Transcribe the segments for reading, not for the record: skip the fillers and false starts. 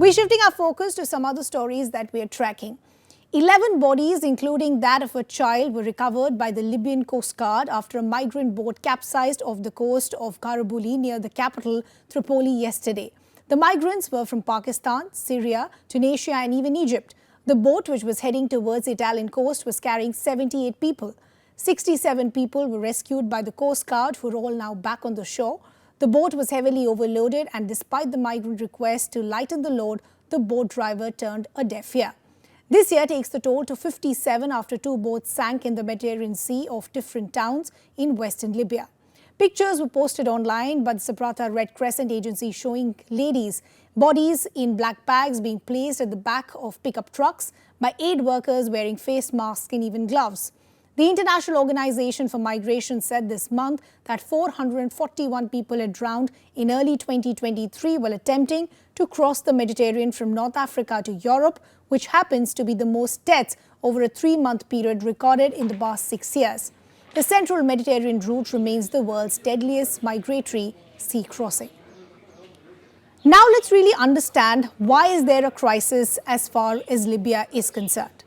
We're shifting our focus to some other stories that we are tracking. 11 bodies, including that of a child, were recovered by the Libyan coastguard after a migrant boat capsized off the coast of Tripoli near the capital, Tripoli, yesterday. The migrants were from Pakistan, Syria, Tunisia and even Egypt. The boat, which was heading towards the Italian coast, was carrying 78 people. 67 people were rescued by the Coast Guard, who are all now back on the shore. The boat was heavily overloaded, and despite the migrant request to lighten the load, the boat driver turned a deaf ear. This year takes the toll to 57 after 2 boats sank in the Mediterranean Sea off different towns in western Libya. Pictures were posted online by the Saprata Red Crescent Agency showing bodies in black bags being placed at the back of pickup trucks by aid workers wearing face masks and even gloves. The International Organization for Migration said this month that 441 people had drowned in early 2023 while attempting to cross the Mediterranean from North Africa to Europe, which happens to be the most deaths over a 3-month period recorded in the past 6 years. The central Mediterranean route remains the world's deadliest migratory sea crossing. Now let's really understand, why is there a crisis as far as Libya is concerned?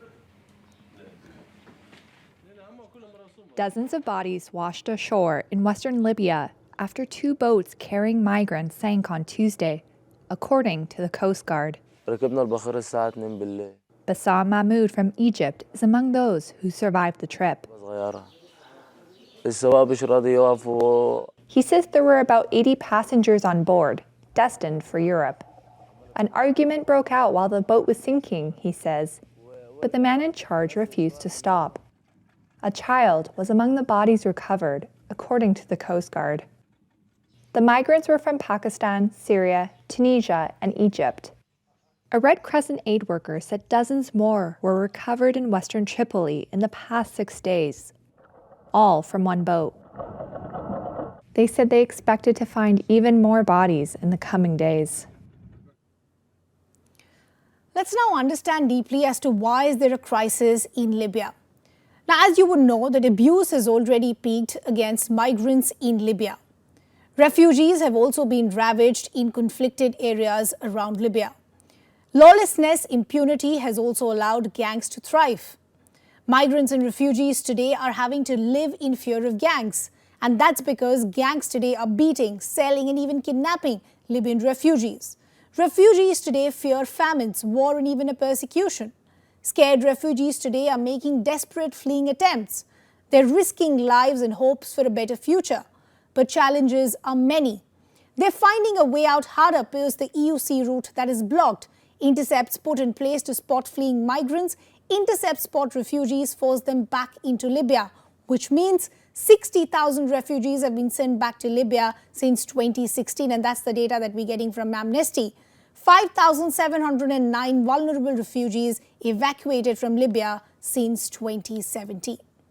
Dozens of bodies washed ashore in western Libya after 2 boats carrying migrants sank on Tuesday, according to the Coast Guard. Bassam Mahmoud from Egypt is among those who survived the trip. He says there were about 80 passengers on board, destined for Europe. An argument broke out while the boat was sinking, he says, but the man in charge refused to stop. A child was among the bodies recovered, according to the Coast Guard. The migrants were from Pakistan, Syria, Tunisia, and Egypt. A Red Crescent aid worker said dozens more were recovered in western Tripoli in the past 6 days, all from one boat. They said they expected to find even more bodies in the coming days. Let's now understand deeply as to why is there a crisis in Libya. Now, as you would know, that abuse has already peaked against migrants in Libya. Refugees have also been ravaged in conflicted areas around Libya. Lawlessness, impunity has also allowed gangs to thrive. Migrants and refugees today are having to live in fear of gangs. And that's because gangs today are beating, selling and even kidnapping Libyan refugees. Refugees today fear famines, war and even a persecution. Scared refugees today are making desperate fleeing attempts. They're risking lives and hopes for a better future. But challenges are many. They're finding a way out harder because the EU sea route that is blocked. Intercepts put in place to spot fleeing migrants, intercept spot refugees, force them back into Libya, which means 60,000 refugees have been sent back to Libya since 2016, and that's the data that we're getting from Amnesty. 5,709 vulnerable refugees evacuated from Libya since 2017.